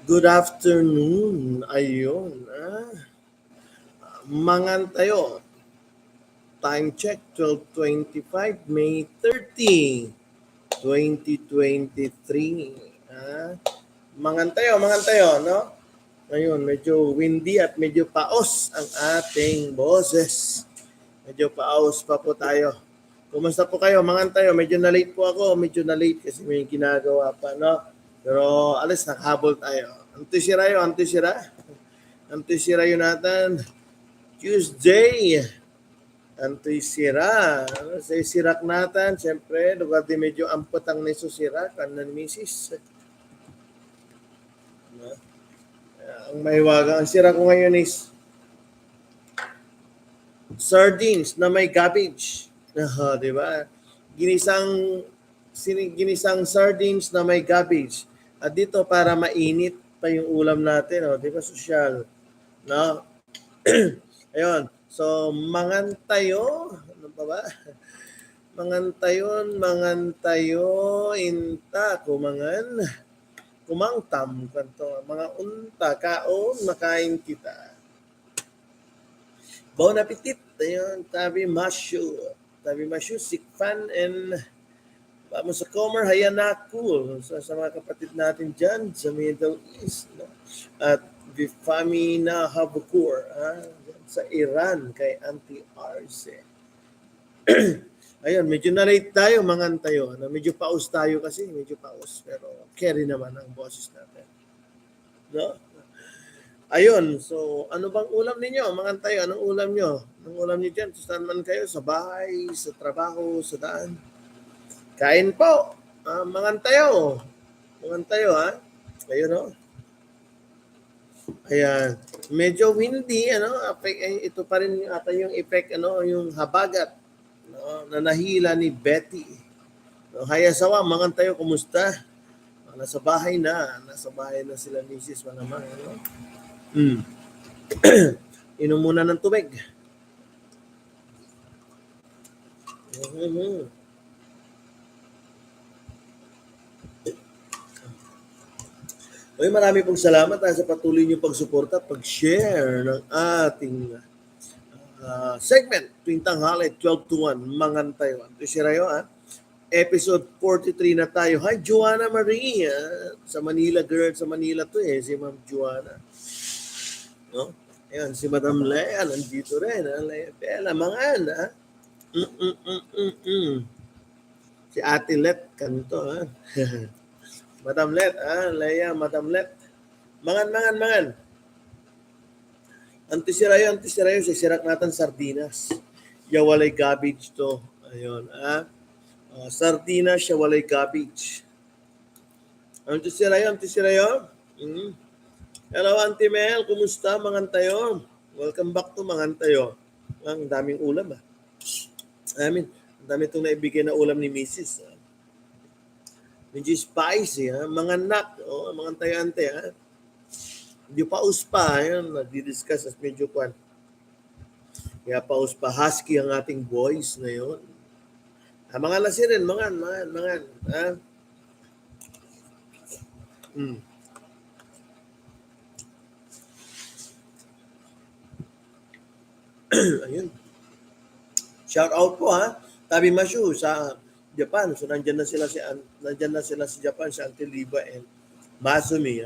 Good afternoon. Ayun. Mangan tayo. Time check 12:25 May 30, 2023. Mangan tayo, no? Ngayon, medyo windy at medyo paos ang ating boses. Medyo paos pa po tayo. Kumusta po kayo? Mangan tayo. Medyo na-late po ako. Medyo na-late kasi may ginagawa pa, no? Pero alas, nakahabol tayo. Antisira yun natin. Tuesday. Antisira. Sa sirak natin, siyempre, lugar di medyo ampot ang nisusirak. Ano ni misis? Ang mahiwaga. Ang sira ko ngayon is sardines na may cabbage. Di ba? Ginisang sardines na may cabbage. At dito para mainit pa yung ulam natin, di ba, sosyal, no? Ayun. So, mangan tayo. Ano pa ba? Mangan tayo, inta, kumangtam, kanto, mga unta, kaon, makain kita. Bon appetit. Ayun, tabi masyu, sikfan, and vamos sa Comer Hayanaku sa mga kapatid natin dyan sa Middle East. No? At Vifamina Habukur sa Iran kay Auntie Arce. Ayun, medyo na-late tayo, mangan tayo. Medyo paus tayo kasi, pero carry naman ang boses natin. No? Ayun, so ano bang ulam ninyo? Mangan tayo, anong ulam nyo? Anong ulam nyo dyan? Saan man kayo? Sa bahay, sa trabaho, sa daan? Kain po. Mangan tayo. Ha? Ayun, no? Ayan. Medyo windy, ito pa rin ata yung effect, yung habagat, na nahila ni Betty. No, hayasawa, mangan tayo, kumusta? Nasa bahay na sila misis pa naman, Inom muna ng tubig. Marami pong salamat sa patuloy niyong pagsuporta at pag-share ng ating segment tuwing tanghali 12 to 1, Mangan Tayo. Ito si Rayo, episode 43 na tayo. Hi, Joanna Maria. Sa Manila, girl. Sa Manila to si Ma'am Joanna. No? Ayan, si Madam Lea, nandito rin. Lea Bella, mangan, Si Ate Let, kanto, Madam Let, Lea, Madam Let. Mangan. Antisirayo, sisirak natin sardinas. Yawalay cabbage to. Ayun, sardinas, yawalay cabbage. Antisirayo. Hello, Auntie Mel. Kumusta? Mangan tayo. Welcome back to Mangan tayo. Ang daming ulam, ang dami itong naibigay na ulam ni Mrs. Medyo spicy, manganak. Mangan tayo, ante, Medyo paus pa, nadi-discuss as medyo kwan. Kaya paus pa, husky ang ating voice ngayon. Mga lasi rin, mangan. Ayun. Shout out po, Tabi Mashu sa Japan. So nandiyan na sila sa Japan, si Auntie Liba and Masumi,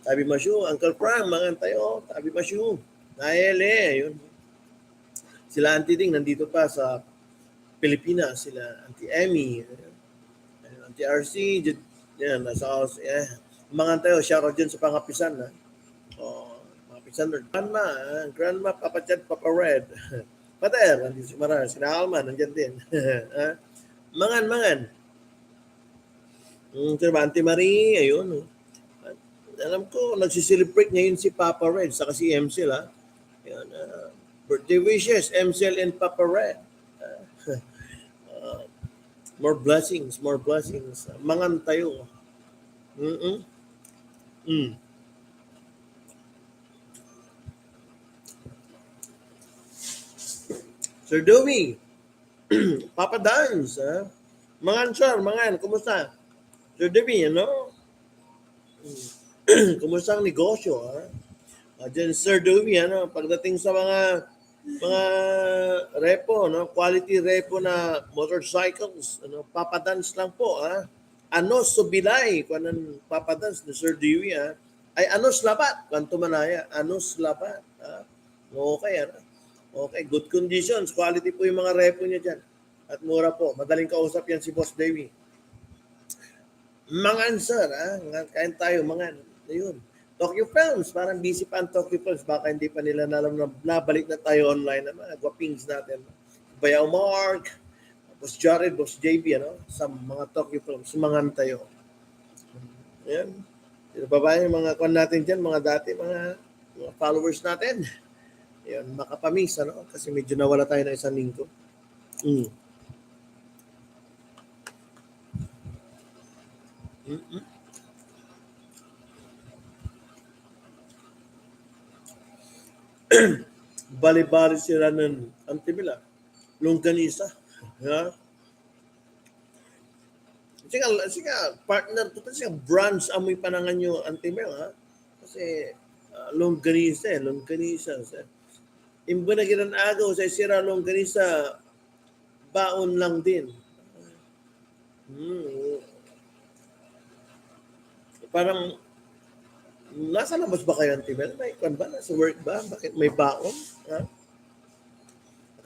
Tabi Mashu, Uncle Frank, mangan tayo. Tabi Mashu. Naele, yun. Sila Auntie Ding nandito pa sa Pilipinas, sila Auntie Emmy, Auntie RC, yan, nasa house, mangan tayo, shout out dyan sa pangapisan, Pangapisan, Grandma, Papa Chad, Papa Red, Pater, nandito si Mara, sina Alman, nandyan din. Mangan. Auntie Marie, ayun, alam ko, nagsiselebrate ngayon si Papa Red, saka si MCL, Yan, birthday wishes, MCL and Papa Red. More blessings. Mangan tayo. Sir Dewey, Papa Dance, Mangan, sir, kumusta? Sir Dewey, Kumusta ang negosyo? Ha? Diyan, Sir Dewey, pagdating sa mga repo, quality repo na motorcycles, papadance lang po. Anos Subilay, kung anong papadance ni Sir Dewey, ay anos lapat, kanto manaya, anos lapat. Okay, Okay, good conditions, quality po yung mga repo niya dyan. At mura po, madaling kausap yan si Boss Dewey. Mangan, sir, kain tayo, mangan. Ayun. Tokyo Films, parang busy pa ang Tokyo Films. Baka hindi pa nila nalam na nabalik na tayo online na mga gwapings natin. Bayaw Mark, Boss Jared, Boss JB, sa mga Tokyo Films, mangan tayo. Ayan. Sino pa ba yung mga kon natin dyan, mga dati, mga followers natin? Ayan, makapamis, kasi medyo nawala tayo ng isang linggo. Bali-bali sila ng Antimila, Longganisa. Sige, partner to kasi branch amoy panangan nyo Antimila. Kasi Longganisa. Imbo na ginan agaw sa sira Longganisa, baon lang din. Parang nasa labas ba kayo Antimila? May kan ba? Nasa work ba? Bakit may baon?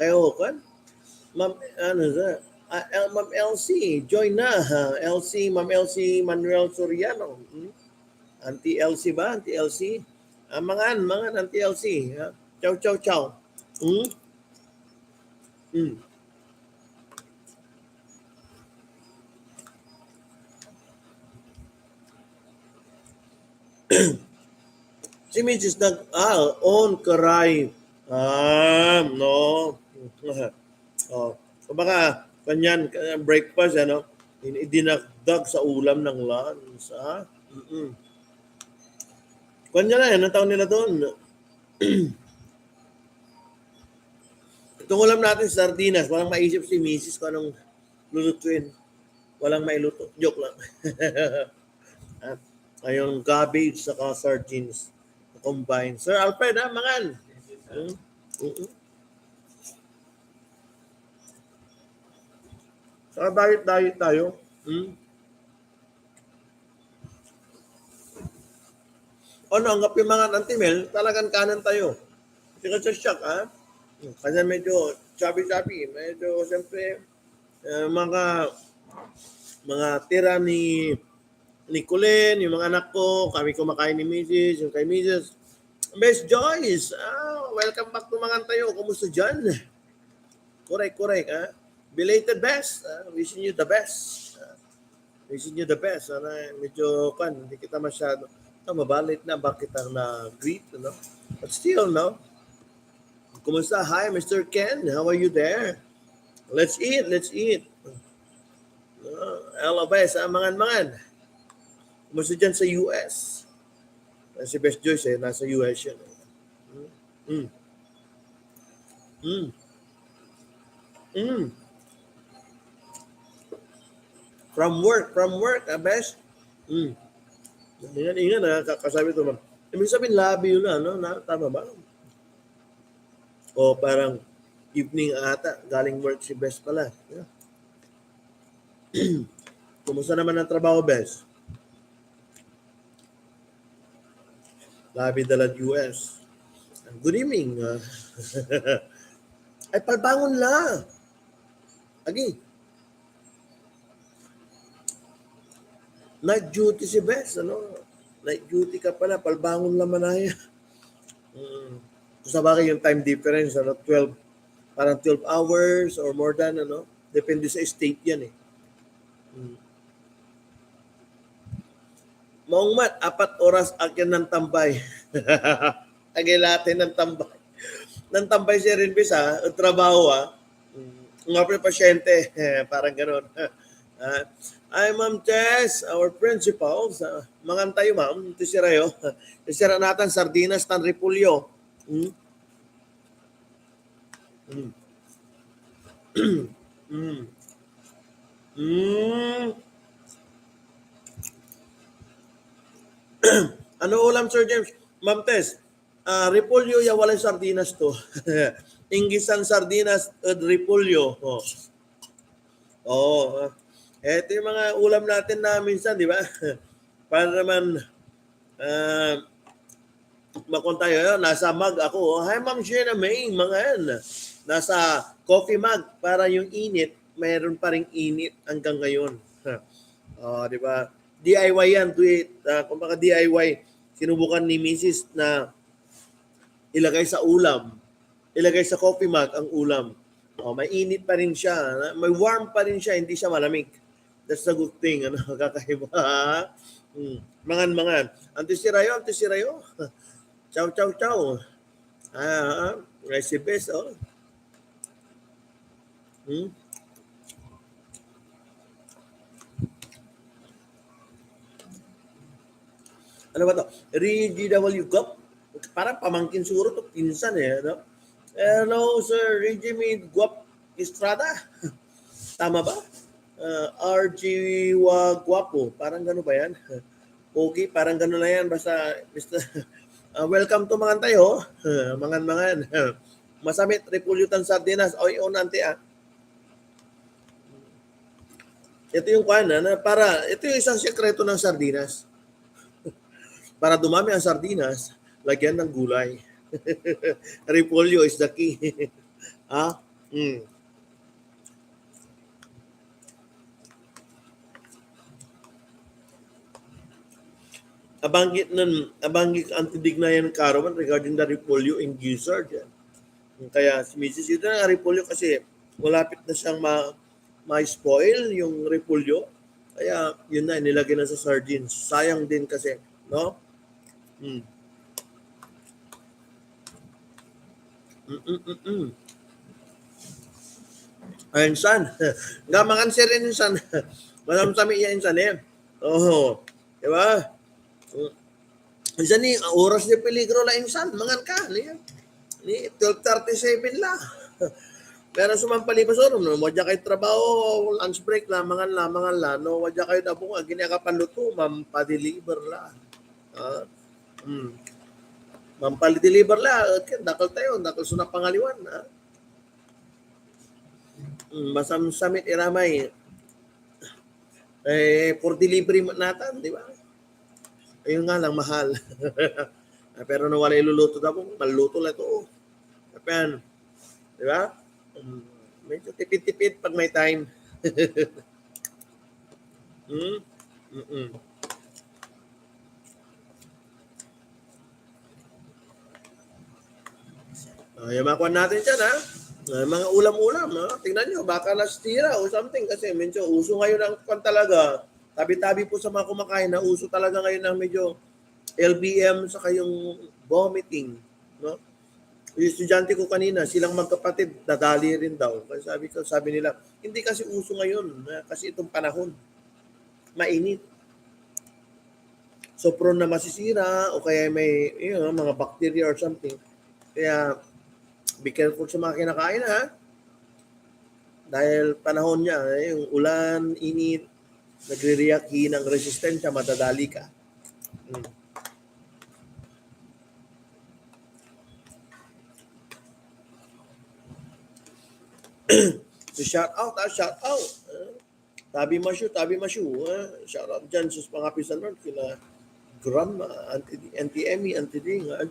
Kayo kan? Ma'am, Ma'am LC, join na. Ma'am LC Manuel Soriano. Auntie LC ba? Auntie LC? Mangan, Auntie LC. Ciao. Si Mrs. on karay. No. Baka kanyan breakfast, dinagdag sa ulam ng lunch. Kanya na, anong taon nila doon? Itong ulam natin, sardinas. Walang maisip si Mrs. kung anong lulutuin. Walang mailuto. Joke lang. Ayong cabbage saka sardines combined. Sir Alfred, mangan. Saka diet tayo. Ang kape mga Antimel, talagang kanan tayo. Kasi sa shock, Kanya medyo chubby. Medyo, siyempre, mga tira ni Colin, yung mga anak ko, kami kumakain ni Mrs., yung kay Mrs. Best Joyce, welcome back to mga tayo. Kumusta dyan? Correct, Belated best. Wishing you the best. Medyo, hindi kita masyado. Mabalit na, bakit ang na-greet, But still, Kumusta? Hi, Mr. Ken. How are you there? Let's eat. Hello, best. Mangan. Kumusta dyan sa US? Si Best Joyce, nasa US yan. From work, Best. Ingat, kakasabi ito, ma'am. Ibig sabihin, labi yun tama ba? O parang evening ata, galing work si Best pala. Kumusta naman ang trabaho, Best? Labi dalad US. Good evening. Ay, palbangon la. Agi. Night duty si Best, Night duty ka pala, palbangon la manaya. Sa bagay yung time difference, 12 hours or more than, depende sa state yan Maong mat, 4 oras akin ng tambay. Agilatin ng tambay. Nang tambay si Rinbis, trabaho, Nga pa pasyente, parang gano'n. Ay, Ma'am Tess, our principals, mangan tayo, ma'am. Ito si Rayo. Isira natin sardinas tan repulyo. Ano ulam, Sir James? Ma'am Tess, repolyo ya walay sardinas to. Inggisan sardinas at repolyo. Oh. Oo. Ito yung mga ulam natin na minsan, di ba? Para naman makon tayo, nasa mug ako. Hi, Ma'am Jenna May, mga yan. Nasa coffee mug para yung init, mayroon pa ring init hanggang ngayon. Di ba? DIY yan, do it. Kung baka DIY, sinubukan ni Mrs. na ilagay sa ulam, ilagay sa coffee mug ang ulam. May init pa rin siya, may warm pa rin siya, hindi siya malamig. That's a good thing, ano, kakaiba. Mangan-mangan. Antisirayo. Ciao, ciao, ciao. Recipes, oh. Ano ba to? RGW Gop? Parang pamangkin siguro to, pinsan eh. No? Hello, Sir Regime Guap Estrada. Tama ba? RG Guapo. Parang gano'n ba yan? Okay, parang gano'n na yan. Basta, Mr. Welcome to Mangan tayo. Mangan. Masamit, repulutan sardinas. Oy, nanti Ito yung na ito yung isang sekreto ng sardinas. Para dumami ang sardinas, lagyan ng gulay. Repolyo is the key. Abanggit ang tindignayan ng Caravan regarding the repolyo in gizzard. Kaya si Mrs. Ito na repolyo kasi malapit na siyang ma-spoil yung repolyo. Kaya yun na, nilagay na sa sardines. Sayang din kasi, no? Ay, insan. Gamangan siya rin insan. Malam sami iya insan eh. Oh, di ba? Insan ni oras ni peligro la insan. Mangan ka. Ni 12:37 la. Pero sumampalipas oras, no, wadya kayo trabaho, lunch break la, mangan la, no, wadya kayo na po, ginakapan luto, mampa-deliver la. Mampa-deliver la, dakal tayo, dakal sunap pangaliwan. Masamsamit iramay. For delivery natin, di ba? Ayun nga lang, mahal. Pero nung wala iluluto na po, maluto lang ito. Kapan, di ba? Medyo tipid-tipid pag may time. Yung makuha natin dyan, ha? Mga ulam-ulam, ha? Tingnan nyo, baka lastira o something kasi medyo uso ngayon ang talaga. Tabi-tabi po sa mga kumakain na uso talaga ngayon ng medyo LBM saka yung vomiting, no? Yung estudyante ko kanina, silang magkapatid, nadali rin daw. Kasi sabi nila, hindi kasi uso ngayon, kasi itong panahon, mainit. So prone na masisira o kaya may mga bacteria or something. Kaya be careful sa mga kinakain, ha? Dahil panahon niya, yung ulan, init, nagre-react ng resistensya, madadali ka. So shout out. Tabi Mashu. Shout out dyan sa mga pisanon, kila Gram, Auntie Emmy, Auntie Ding na,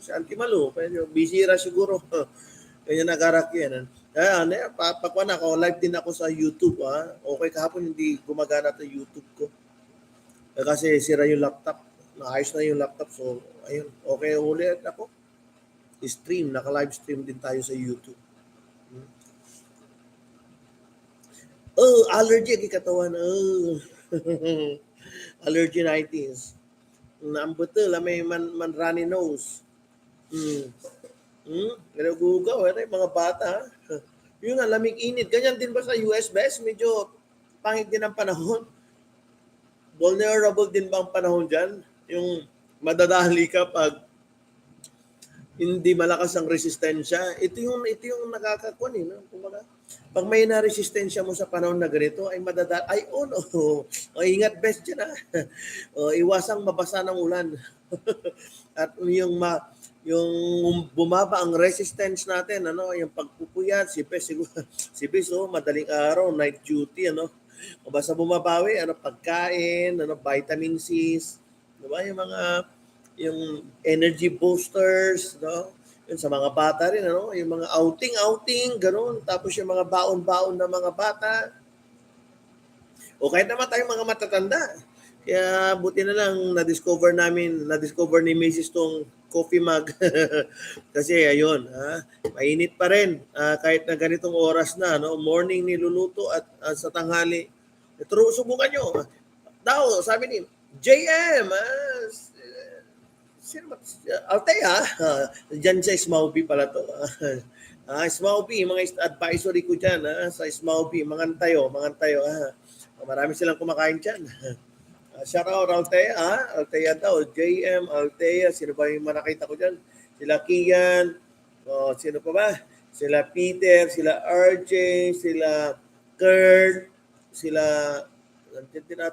si Auntie Malu, pero busy ra siguro. Kaya nagarak yan. Papakuan ako, live din ako sa YouTube. Okay, kahapon hindi gumagana to YouTube ko. Kasi sira yung laptop. Naayos na yung laptop. So, ayun. Okay, ulit ako. Naka-live stream din tayo sa YouTube. Allergy ang katawan. Allerginitis. Ang betul may man runny nose. Gugaw, mga bata. Yung nga, lamig init. Ganyan din ba sa US best? Medyo pangit din ang panahon. Vulnerable din ba ang panahon dyan? Yung madadali ka pag hindi malakas ang resistensya. Ito yung nakakakuan no? Kumbaga, Pag may na-resistensya mo sa panahon na ganito, ay ay, no. O, ingat best dyan, ha. O, iwasang mabasa ng ulan. At yung bumaba ang resistance natin, ano, yung pagpupuyat, si Bes, madaling araw, night duty, ano. O basta bumabawi, ano, pagkain, ano, vitamin C's, diba, yung energy boosters, no? Yun sa mga bata rin, ano? Yung mga outing, gano'n. Tapos yung mga baon-baon na mga bata. O kahit naman tayong mga matatanda. Kaya buti na lang na-discover ni Mrs. tong coffee mug. Kasi ayun, mainit pa rin. Kahit na ganitong oras na, no? Morning niluluto at sa tanghali. Pero subukan nyo. Daw, sabi ni JM, sino ba? Altea, dyan sa Smaubi pala to. Smaubi, mga advisory ko dyan, sa Smaubi, mangantayo. Marami silang kumakain dyan. Shout out Altea, Altea daw, JM, Altea, sino ba yung nakita ko dyan? Sila Kian, sino pa ba? Sila Peter, sila RJ, sila Kurt, sila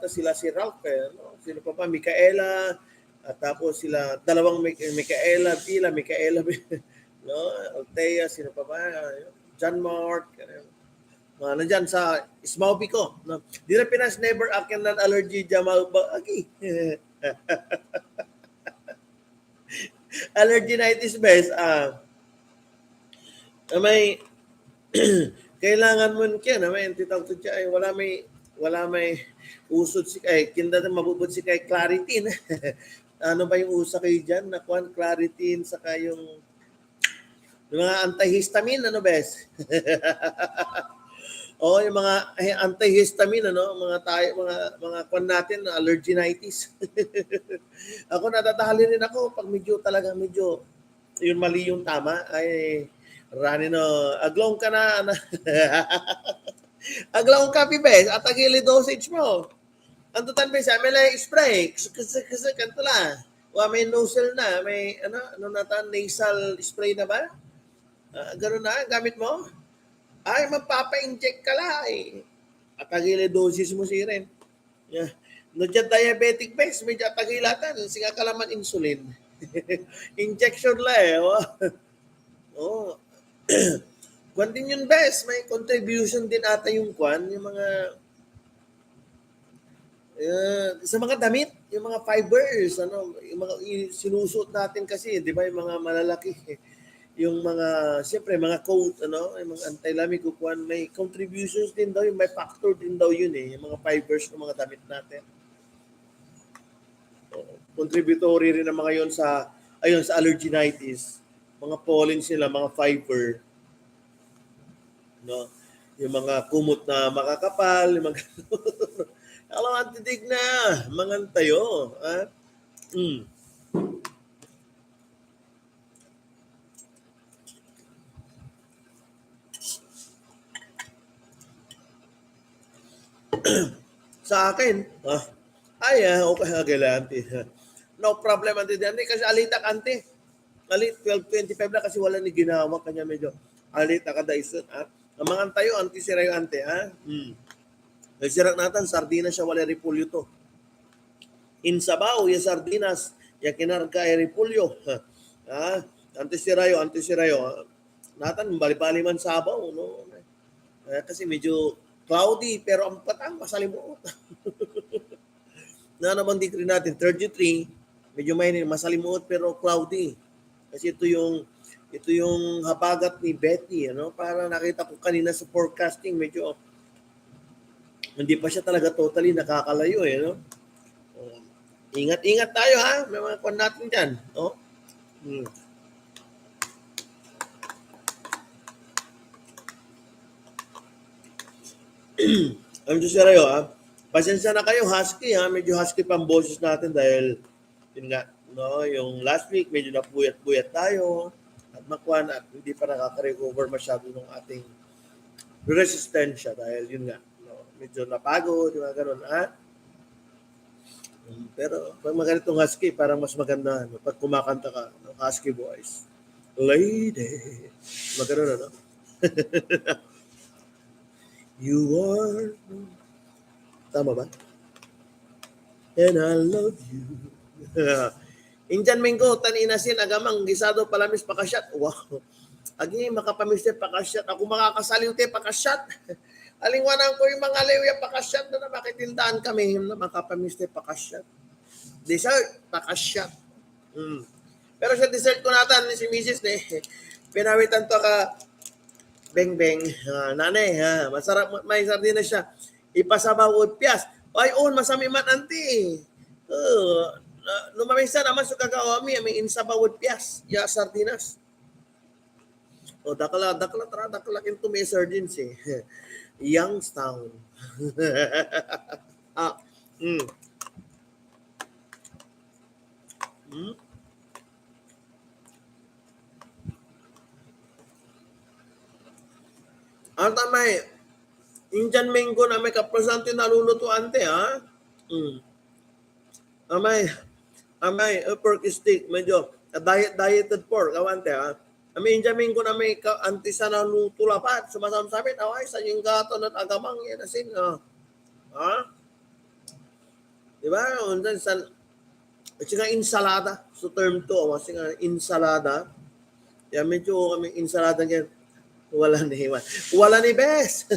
si Ralph, no? Sino pa ba? Micaela, at tapos sila, dalawang Micaela, no? Altea, sino pa ba? John Mark, nandyan sa Smaubi ko. No? Di na Pinas never akin ng allergy Jamal Agi. Allerginitis best. May kailangan mo kaya na may titawag to siya ay wala may usod si kay kinda mabubud si kay Claritin. Ano ba yung usa kayo diyan? Nakuan Claritin saka yung mga antihistamine, ano bes? Yung mga antihistamine, ano, mga kwan natin, allerginitis. Ako natatali rin ako pag medyo yun mali yung tama ay aglong ka na. Aglong ka bes at agili dosage mo. Anto tan bes may like spray kasi kanto la. May nozzle na, may ano nasal spray na ba? Gano'n na gamit mo? Ay, magpapa-inject ka lang eh. At agili dosis mo si Ren. Yeah. No dyan diabetic base, medyo atagilatan. Singa ka laman insulin. Injection lang eh. Kwan din yun best. May contribution din ata yung kwan. Yung mga sa mga damit, yung mga fibers, yung mga sinusuot natin kasi, di ba, yung mga malalaki, yung mga, siyempre, mga coat, yung mga anti-lamig, kukuhan, may contributions din daw, may factor din daw yun yung mga fibers ng mga damit natin. Contributory rin ang mga yun sa allerginitis. Mga pollen sila, mga fiber. No? Yung mga kumot na makakapal, yung mga alam, antidig na, mangantayo. Sa akin, okay lang, auntie. No problem, auntie. Kasi alitak, auntie. Alit, 12:25 na kasi wala ni ginawa. Kanya medyo alitak ka daison. Mangantayo, auntie, sirayo, auntie. Nagsirak natin, sardinas siya, wala repulyo to. In Sabaw, yung sardinas, yung kinarga ay repulyo. Antisirayo. Natan, bali-bali man Sabaw, no? Kasi medyo cloudy, pero ang patang, masalimuot. Na naman decree natin, 33, medyo may masalimuot, pero cloudy. Kasi ito yung habagat ni Betty, para nakita ko kanina sa forecasting, medyo hindi pa siya talaga totally nakakalayo Ingat-ingat tayo may mga kwan natin dyan. I'm just sirayo pasensya na kayo husky medyo husky pa ang boses natin dahil yun nga yung last week medyo napuyat-puyat tayo at makwan at hindi pa nakaka-recover masyado ng ating resistensya dahil yun nga medyo napagod, yung mga ganun, Pero pag maganitong husky, parang mas maganda, pag kumakanta ka, husky voice. Lady. Magano'n, You are, tama ba? And I love you. Injan minggo, taninasin, agamang, gisado, palamis, pakasyat. Wow. Agi, makapamister, pakasyat. Ako makakasaliw te, pakasyat. Alingwanan ko yung mga liwya, pakasyat na makitindaan kami na makapamister, pakasyat. Dessert, pakasyat. Pero sa dessert ko natin, si Mrs. Pinawitan to ka, beng-beng, nanay, masarap, may sardinas siya. Ipasabaw o piyas. Ay, masami man, auntie. Lumamisa naman sa kakawami, may insabaw o piyas, ya sardinas. Dakala into may sardines eh. Youngstown. Ang tamay, Indian mango na may kaprasante naluluto ante, ha? Amay, pork steak, medyo dieted pork, awante, ha? Amay Indian mango na may anti sa naluto lapat, sumasamsabit, away, sa yung gato at agamang, yan asin, ha? Diba? Undan sa, kasi nga insalada, so term to, kasi nga insalada, yan medyo kami insalada yan, wala ni Bes.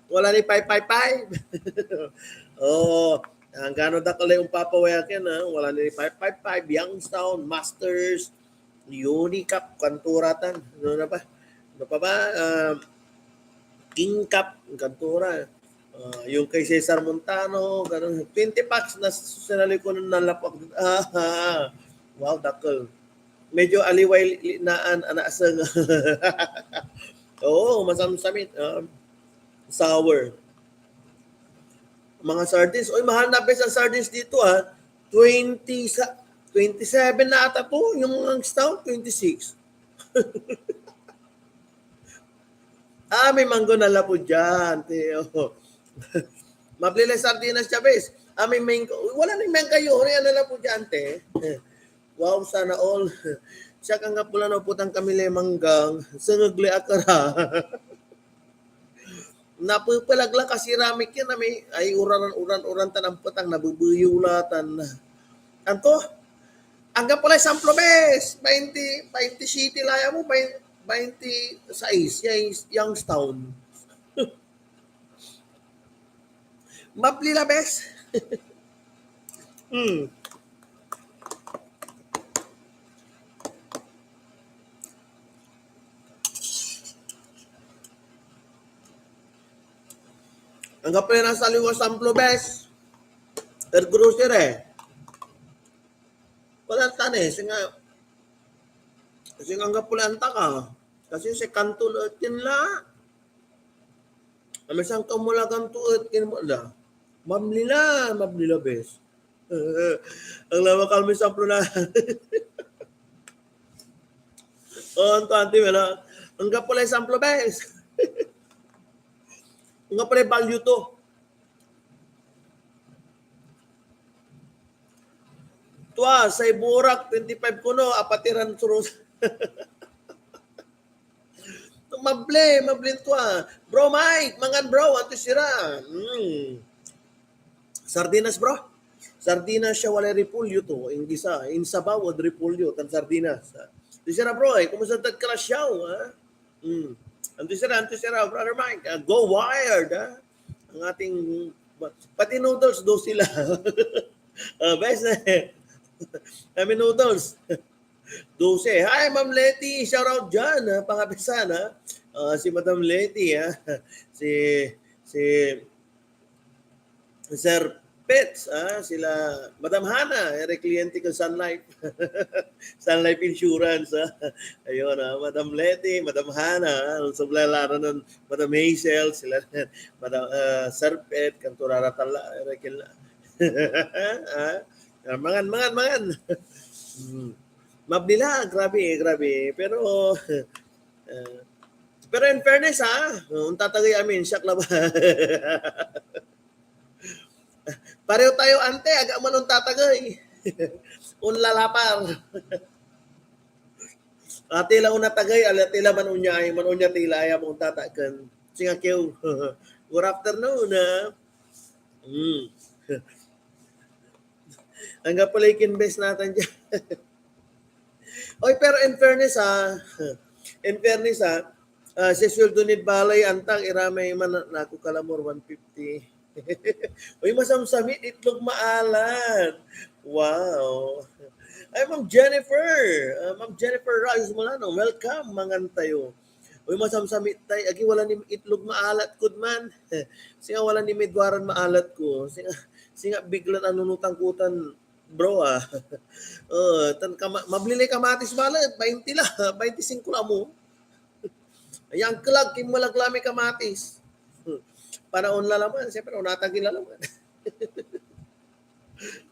Wala ni 555. Oh, ang gano dakala yung papawayakin, wala ni 555, Youngstown, Masters, Unicap, Kanturatan, ano na pa? Ano pa ba? King Cup, Kantura. Yung kay Cesar Montano, ganun. 20 packs na sinali ko ng nalapak. Wow, dakal. Medyo aliway naan anasang. Oo, masamsamit. Sour. Mga sardines. Oy, mahal na best ang sardines dito, 27 na ata po. Yung mga stout, 26. May manggo na lapo dyan. Mablila sardinas, Chavez. May mango. Wala nang mango kayo. Ano na po dyan, te? Wow, sana all. Siya kang pula na putang kami manggang. Sangagli akara. Napupalagla kasi ramik yan. Ay uran tanang putang nabubuyulatan. Anto? Hanggang pala samplo bes. 20 city laya mo. 20 size. Youngstown. Mablila bes. Hanggang pala nasa liwa samplo bes. Grocery. Wala tane. Kasi hanggang pala anta ka. Kasi si kanto latin la. Amisang kamula kanto latin mo la. Mablila bes. Ang lama kalmi samplo na. Ang tanti wala. Hanggang pala samplo bes. Hanggang pala value to. Tua, sa Iburak, 25 kuno, apatiran surus. Mable tua. Bro Mike, mangan bro, ato sira. Sardinas bro. Sardinas siya wala repulyo to. Hindi sa, insabaw o repulyo, tan sardinas. Ito sira bro, kumusta tag-crash yaw, ha? Anto sira, brother Mike. Go wired, ha? Ang ating, pati noodles do sila. Best kami noodles. 12. Hi, Ma'am Letty. Shout out dyan. Pangapisan, si Madam Letty. Si Sir Pets. Sila Madam Hana. Kliyente ko Sun Life. Sun Life Insurance. Ayun, Madam Letty, Madam Hana. Sublalaran ng Madam Hazel. Sila Madam Sir Pet. Kanturara tala. Mangan. Mablila, grabe. Pero in fairness, unta tagay amin, siyak laba. Pareho tayo ante, aga man unta tagay. Unlalapar. Atila una tagay, atila man unya tila ayaw unta tagan. Singa kayo, good afternoon. Mm. Hanggang pala ikinbes natin dyan. Oy, pero in fairness si sweldo ni Balay Antang iramay man naku kalamor 150. Uy, masamsamit itlog maalat. Wow. Ay, Ma'am Jennifer Rice Molano, welcome, mangantayo. Uy, masamsamit tay, agi wala ni itlog maalat kud man. Singa wala ni medwaran maalat ko. Singa biglan anunutang kutan, bro mabili kamatis balat, 20 la, 25 la mo. Yang kelag, kim malaglami kamatis. Panahon la laman, siyempre, unatagin la laman.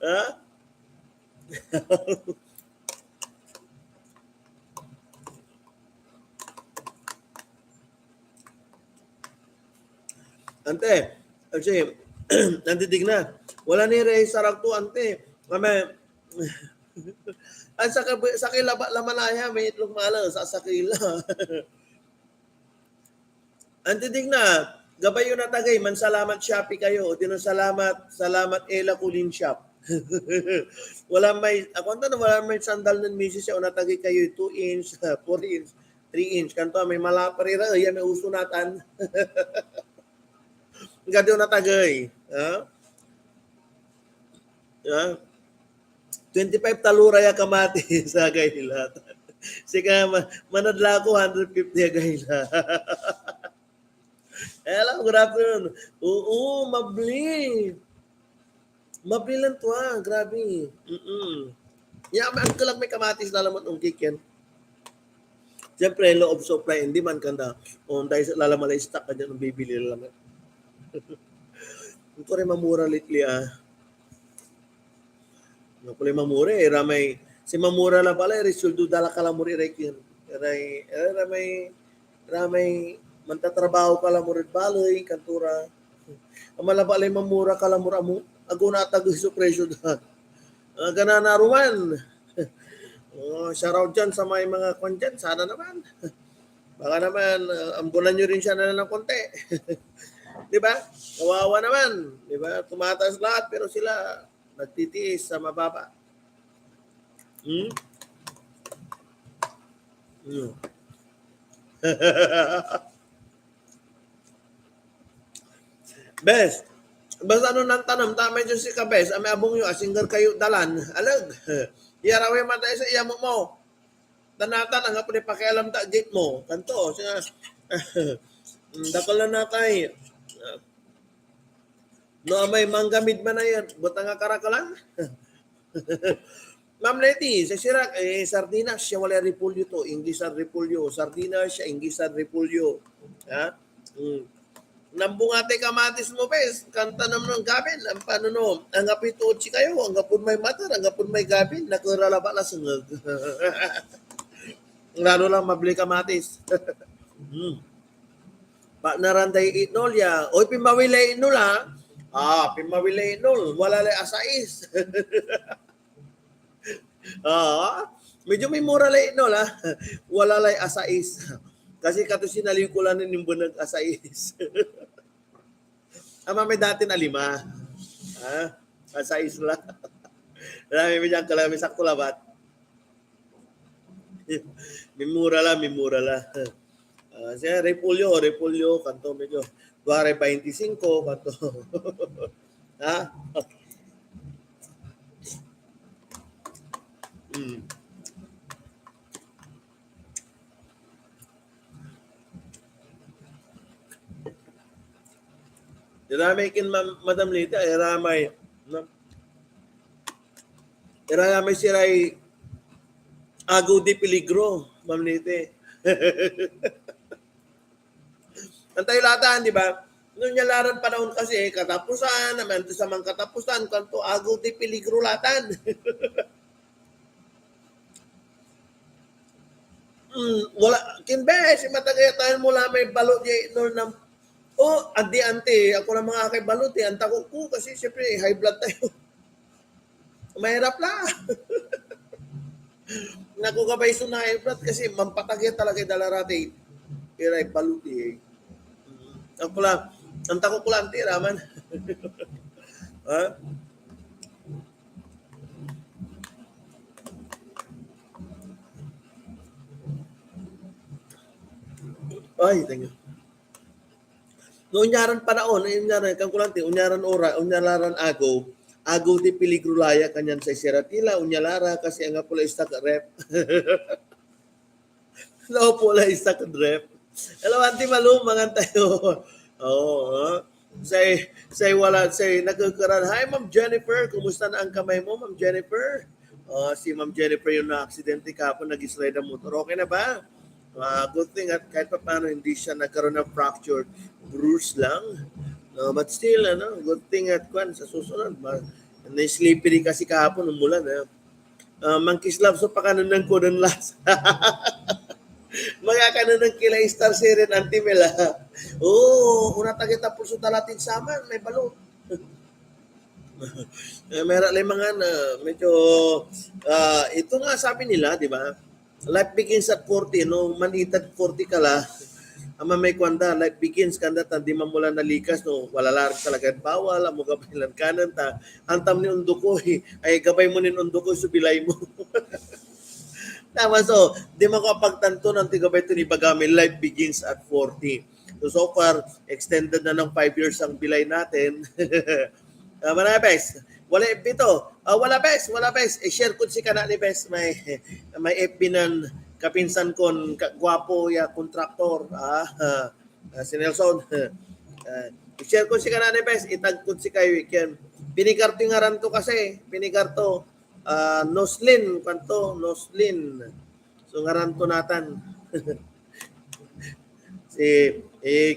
Ha? Ante, kasi, nandidig na. Wala ni Rey Saragto, ante. Kami, ang sakila ba lamanaya, may itlog mala, sa sakila. Antidig na, gabay yun na tagay, man salamat Shopee kayo, o dino salamat Ela Kulin Shop. Wala may, ako na wala may sandal ng misis siya, o natagay kayo 2 inch, 4 inch, 3 inch, kanto may malaparira, yan may uso natan. Gado na tagay. Ha? Ha? 25 talura ya kamati sa gayla. Sika manadla ko 150 ya gayla. Hello, good afternoon. Oo, mabli. Mabli lang to grabe. Yeah, ang kalag may kamatis lalaman ng kikin. Siyempre, law of supply, hindi man kanda. Dahil sa lalaman na stock ka dyan, bibili lalaman. Ito rin mamura lately Ito rin mamura ramay. Si mamura lang pala, resuldo dala kalamuri rekin. Ramay, mantatrabaho ka lang murid balay, kantura. Amalabalay mamura ka lang muramu, aguna tago sa presyo na. Ganana ruman. Shoutout dyan sa may mga content, sana naman. Baka naman, ambulan nyo rin siya na ng konti. Di ba? Kawawa naman. Di ba? Tumataas lahat, pero sila nagtitiis sa mababa. Bes, basta ano nang tanam, tama dyan si Kabes, may abong yung asinggar kayo dalan, alag. Iyarawe man tayo sa iyamo mo. Tanatan, ang hapon pakialam ta gate mo. Kanto, siya, dakal na kay, no may manggamid man na yan, buta nga karakalan. Ma'am Leti, sa Sirak, sardinas, siya wala repulyo to, Inggisan repulyo. Sardinas, siya Inggisan repulyo. Ha? Nambungate kamatis mo, pes. Kanta naman ng gabin. Ang paano no? Ang apito si kayo. Ang apun may matar. Ang apun may gabin. Nakuralaba na sungag. Lalo lang mabili kamatis. Pa naranday itnol ya. Oy, pimawilay itnol ha. Pimawilay itnol. Wala lay asais. Medyo may mura lay itnol ha. Wala lay asais. Kasi kato sinalikulan ng bunag asais. May dati na 5. Asais lang. Marami mo dyan kalami sakto labat. Mimura lang. Siya, repulyo, kanto medyo. Buware 25, kanto. Ha? Iramay kin Madam Lita, iramay siray Ago de Peligro, Ma'am Lita. Antay latan, di ba? Noong nyalaran panahon kasi, katapusan, naman sa mga katapusan, kanto Ago de Peligro latan. Wala, kinbe, si matagayatan mo lang may balot niya ng ante, ako na mga kay balot ang takot ko kasi siyempre high blood tayo. Mahirap lang. Naku kabay na high blood kasi mampatagya talaga dalarate. Iray balot Ako lang, ang tako ko lang tira man. Ha? Ay, thank you. No unyaran panahon, unyaran kang kulante, unyaran ora, unyalaran ago ti peligrulaya kanyan sa Siratila, unyalara kasi ang pula istak rep. No pula istak rep. Hello, Auntie Malu, mangan tayo. Oo. Say wala, say nagkakaran. Hi, Ma'am Jennifer. Kumusta na ang kamay mo, Ma'am Jennifer? Si Ma'am Jennifer yung na-aksidente kahapon, nag-slide ang motor. Okay na ba? Good thing at kahit pa paano hindi siya nagkaroon ng fractured bruise lang. No, but still, good thing at kwan sa susunod. Na-slippery kasi kahapon, umulan. Monkey's Love, so pakanan ko ng last. Mga kanon ng kilay star series anti-mela. Una kita pulso talatin saman, may balot. Meron lang mga medyo, ito nga sabi nila, di ba? Life begins at 40, no? Manitag 40 ka la, ama may kwanda, life begins kanda ta, di man mula nalikas, no? Wala larag talaga bawal, amo gabay lang kanan ta, antam ni undo ko, ay gabay mo nin undo ko, subilay mo. Tama, so, di makapagtanto ng tigabay ito ni Bagami, life begins at 40. So far, extended na ng 5 years ang bilay natin. Wala, Bes. Wala ito. Wala, Bes. I-share ko si kana ni Bes. May FB ng kapinsan kon gwapo ya kontraktor. Si Nelson. I-share ko si kana ni Bes. Itag ko si kayo. Pinikarto yung ngaran to kasi. Pinikarto. Noslin. Kanto? Noslin. So ngaran to natan.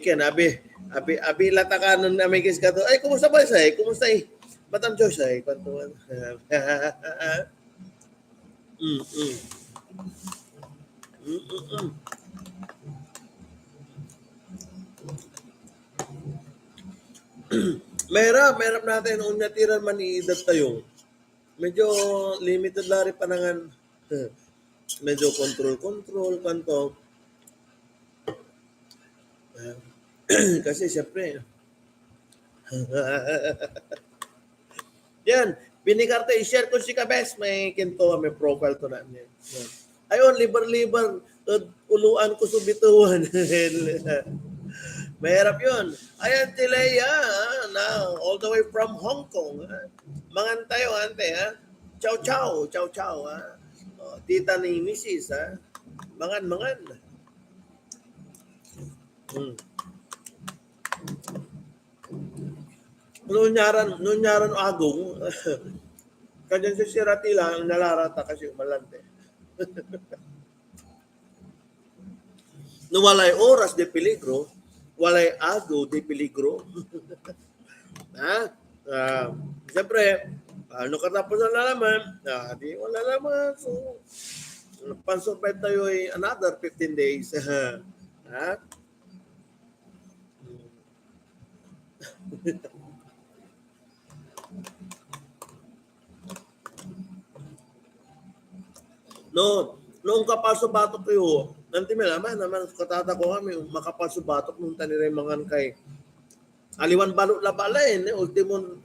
Ken, abi latakanon na may kis kato. Ay, kumusta ba say? Kumusta eh? Batam Diyos ay kwantuan. Merap natin unya tiran man iidat tayo. Medyo limited lari panangan. Medyo control kanto. Kasi siyempre, yan, pinikarte, i-share ko si Kabes, may kinto, may profile to na niya. Ayun, libar-libar, uluan ko subituan. Mahirap yun. Ayan, Tileya, now, all the way from Hong Kong. Mangan tayo, ante, ha? Ciao, ha? Tita ni Mrs., ha? Mangan. Nunyaran agong, kanyan si Siratila, ang nalarata kasi umalante. No walay oras de peligro, walay agaw de peligro. Siyempre, ano katapos na nalaman? Di wala naman. So, pan-survive tayo ay another 15 days. Noong kapal-subatok kayo, nanti naman katata ko kami, makapal-subatok nung taniray mangan kay aliwan balot la balain, ultimon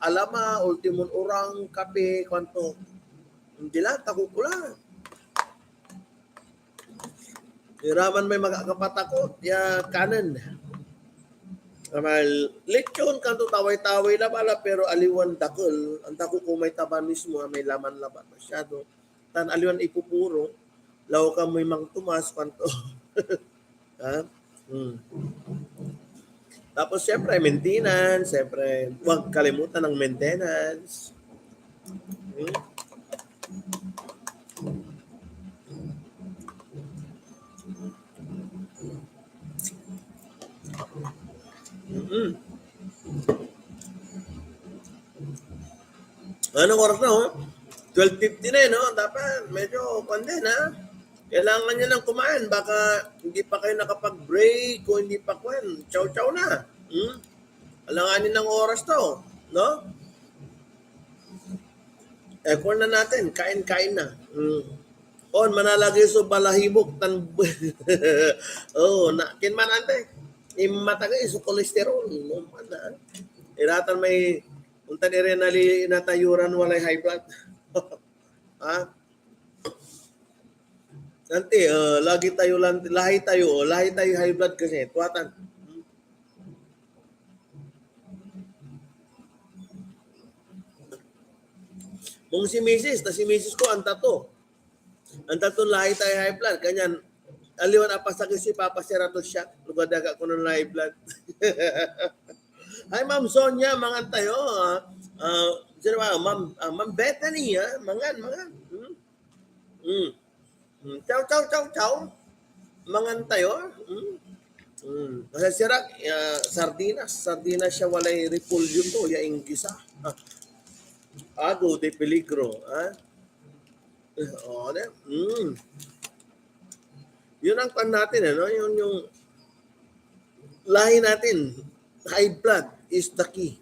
alama, ultimon orang, kape, kwanto. Hindi lang, takukula. Iraman may magkakapatakot, ya kanan. Lechon kanto taway-taway la bala, pero aliwan dakol. Ang tako ko may taba mismo, may laman laban masyado. Tan aliwan ipupuro, law ka may mang tumas, kwanto. Tapos siyempre maintenance, siyempre huwag kalimutan ng maintenance. Anong oras na, 12:50 na, no? Dapat medyo pandin, ha? Kailangan niya lang kumain. Baka hindi pa kayo nakapag-break o hindi pa kwen. Chow na. Alanganin ng oras to. No? Kung na natin. Kain na. On, manalagay so balahibok. Kinman ante. Mataga iso cholesterol mo mana. Iratan may unta ni renali natayuran walay high blood. Ha? Nanti lahi tayo high blood kasi tuwatan. Mung si Mrs. ko ang tato. Ang tato lahi tayo high blood kanyan aliwan apa sakit si Papa Serato siya lugad daga ko ng high blood. Hi Ma'am Sonia mangan tayo. Sino ba? Ma'am Bethany mangan. Ciao. Mangan tayo. Kasi sirak sardinas siya walay repolyo to ya ingisa. Ago de peligro, Oh, Yun ang pan natin, ano? Yung lahi natin, high blood is the key.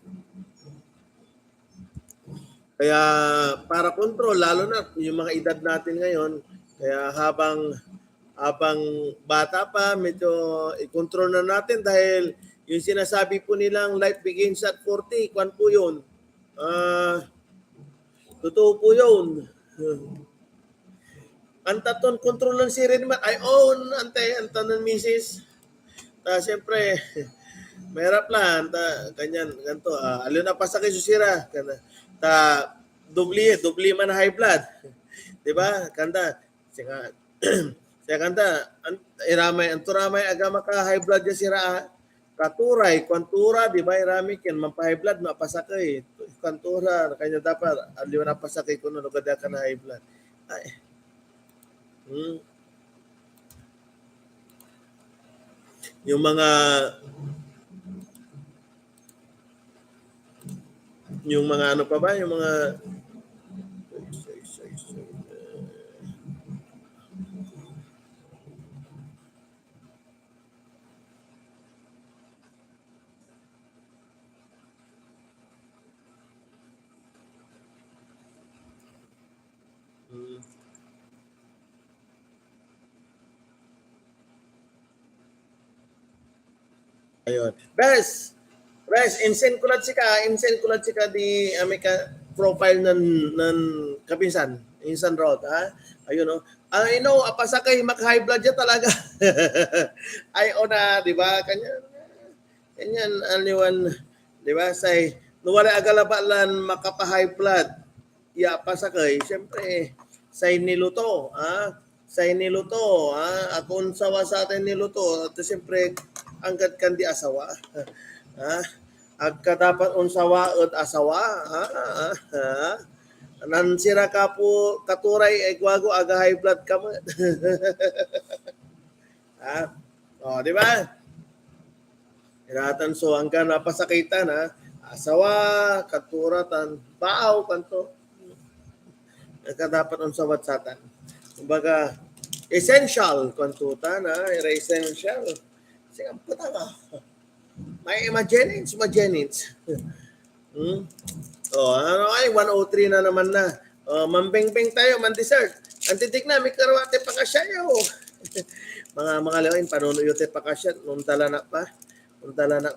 Kaya para control, lalo na yung mga edad natin ngayon, kaya habang bata pa, medyo i-control na natin dahil yung sinasabi po nilang life begins at 40, kwan po yun. Totoo po yun. Antaton control lang si Renmat. I own antanon misis. Siyempre, mahirap lang. Ganyan, ganito. Alin na pa sa kayo susira. Dubli man high blood. Diba? Kanda. Siya kanda. Anturamay agama ka high blood ya sira. Katuray, kwantura, di ba? Irami ken mampahay blood, mapasakay. Kwantura, kanya dapat, aliw na pasakay ko nung kada ka na high blood. Ay. Yung mga ano pa ba? Yung mga ayun. Bes, insend ko lang sika di amika profile ng kapinsan, Insan Road, ha? Ayun, I know, apasakay high blood ya talaga. Ay, na, di ba? Kanyan, aliwan, di ba? Say, nuwala agalabalan makapa-high blood, ya pasakay, siyempre, say niluto, say niluto, akong sawa sa atin niluto, at siyempre, angkat kan di asawa. Agka dapat unsawa at asawa. Nansira ka po katuray egwago aga high blood ka mo. Di ba? Iratan so angka napasakitan asawa katuratan baaw kanto. Agka dapat unsawat satan. Kumbaga essential kantutan essential. Sige, puta ka. May imaginings. Ano ay, 103 na naman na. Mambing-bing tayo, man-dessert. Antitik na, may karawate pakasyayo. mga lewin, panunuyote pakasyan. Nung dalanak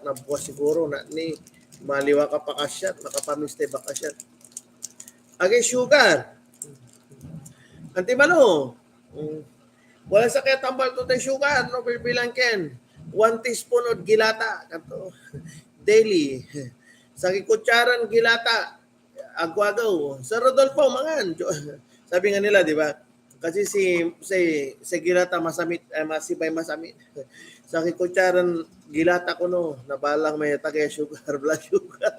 na buwas siguro na ni maliwa ka pakasyat, makapamiste pakasyan. Agay sugar. Antimano. Wala sakit tambal to tayo sugar. No, bilang ken. 1 teaspoon od gilata kanto daily sa kutsaran gilata agwagaw sa Rodolfo mangan sabi nga nila di ba kasi si gilata masamit masibay masamit sa kutsaran gilata ko nabalang may tagay sugar blood sugar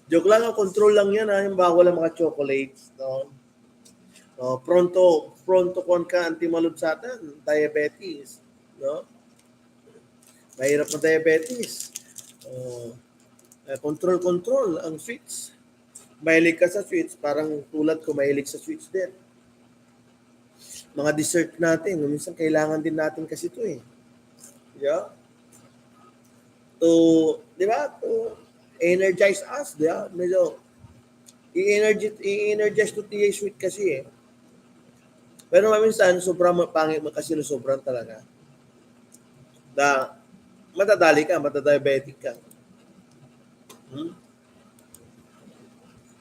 joke lang control lang yan yung bawal ang mga chocolates pronto kon ka antimaludsatan diabetes mahirap na diabetes. Control ang sweets. Mahilig ka sa sweets, parang tulad ko mahilig sa sweets din. Mga dessert natin, minsan kailangan din natin kasi ito eh. Yeah? Di ba? To energize us, di ba? Medyo i-energize to tea sweet kasi eh. Pero minsan, sobrang pangit mo kasi sobrang talaga. Matadali ka, matadiabetic ka.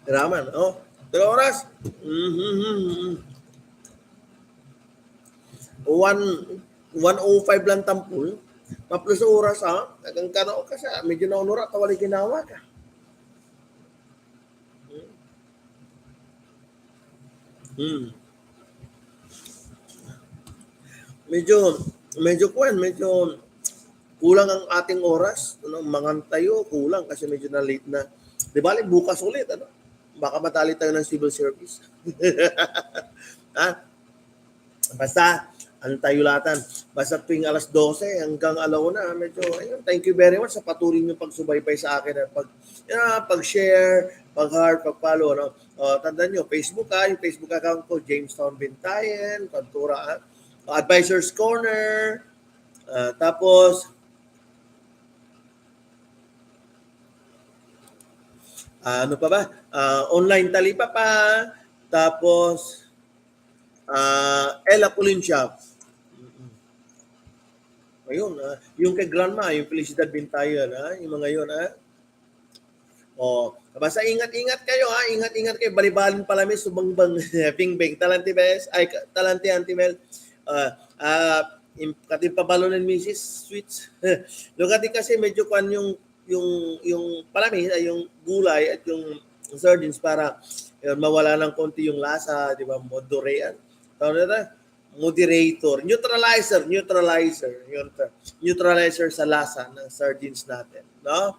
Raman, oh. 3 oras. 1:05 lang tampul. Maplos oras ha. Nagang kanao ka siya. Medyo naunura. Tawali ginawa ka. Medyo kulang ang ating oras. Ano, mangantayo, kulang kasi medyo na late na. Di ba, bukas ulit, ano? Baka matali tayo ng civil service. Ha? Basta, antayulatan. Basta tuwing alas 12 hanggang 1:00 medyo, ayun, thank you very much sa patuloy niyong pagsubaybay sa akin at pag-share, pag-heart, pag-follow. No? Tandaan niyo, Facebook yung Facebook account ko, Jamestown Bintayan, Kantura, Advisors Corner, tapos, ano pa ba? Online talipa pa, tapos, Ella Pulin Shop. Ayun, yung kay Grandma, yung Felicidad Bintayan, yung mga yun, basta ingat-ingat kayo, ingat-ingat kayo, balibalin palamis, subangbang, pingbeng, talanti antimel, kating pabalo ng Mrs. Sweets. Lugati kasi medyo kwan yung palamis, yung gulay at yung sardines para mawala ng konti yung lasa, di ba, moderator, neutralizer sa lasa ng sardines natin, no?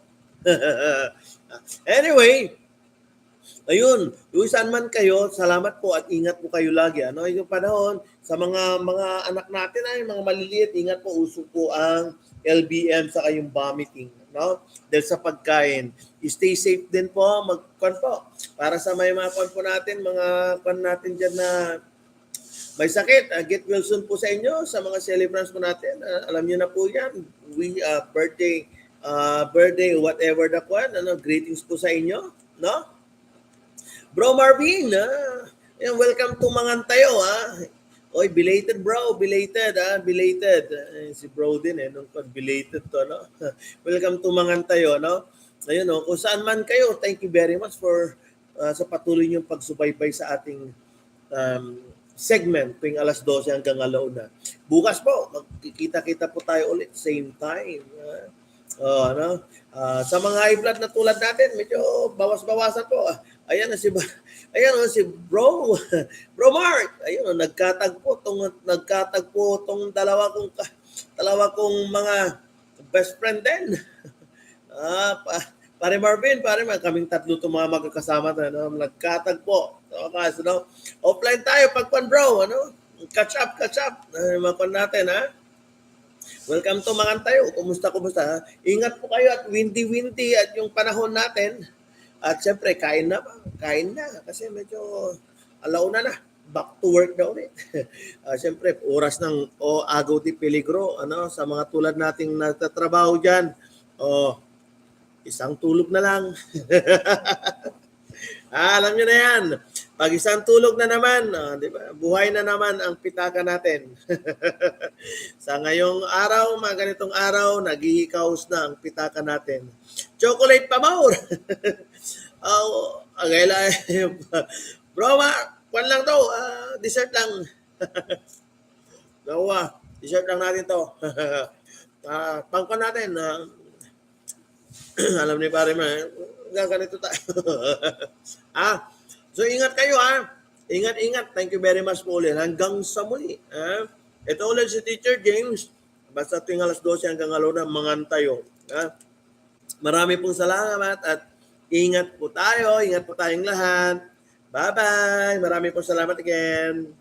Anyway, ayun, yung saan man kayo, salamat po at ingat po kayo lagi. Ano, yung panahon sa mga anak natin yung mga maliliit, ingat po, uso po ang LBM sa kayong vomiting, no? Dahil sa pagkain. Stay safe din po, magkwan po. Para sa may mga kwan po natin, mga kwan natin diyan na may sakit, get well soon po sa inyo, sa mga celebrants po natin. Alam niyo na po yan. Birthday, whatever the kwan. Greetings po sa inyo. No? Bro Marvin, welcome to Mangantayo. Oy, belated bro, belated. Si bro din, belated to. No? Welcome to Mangantayo. No? Ayun, kung saan man kayo, thank you very much for sa patuloy niyong pagsubaybay sa ating segment tuwing alas 12 hanggang 1:00. Bukas po, magkikita-kita po tayo ulit, same time. Sa mga high blood na tulad natin, medyo bawas-bawasan po. Ayan si Bro Mark. Ayun, nagkatagpo tong dalawa kong mga best friend din. Pare Marvin, kaming tatlo itong mga magkakasama na nagkatagpo. Offline tayo pagpan bro, catch up. Mapan natin, Welcome to Mangantayo. Kumusta? Ingat po kayo at windy at yung panahon natin. At syempre, kain na. Kasi medyo 1:00 na. Back to work na ulit. Syempre, oras ng agaw di peligro, sa mga tulad nating nagtatrabaho dyan. Isang tulog na lang. Alam nyo na yan. Pag isang tulog na naman, di ba? Buhay na naman ang pitaka natin. Sa ngayong araw, mga ganitong araw, naghihikaos na ang pitaka natin. Chocolate pa more. Bro, kwan lang to. Dessert lang. Dessert lang natin to. Pangkwan natin. Alam ni pare ganito tayo. So ingat kayo Ingat. Thank you very much po ulit. Hanggang sa muli. Ito ulit si Teacher James. Basta tuwing alas 12 hanggang 1:00 Mangantayo. Marami pong salamat at ingat po tayo. Ingat po tayong lahat. Bye-bye. Marami pong salamat again.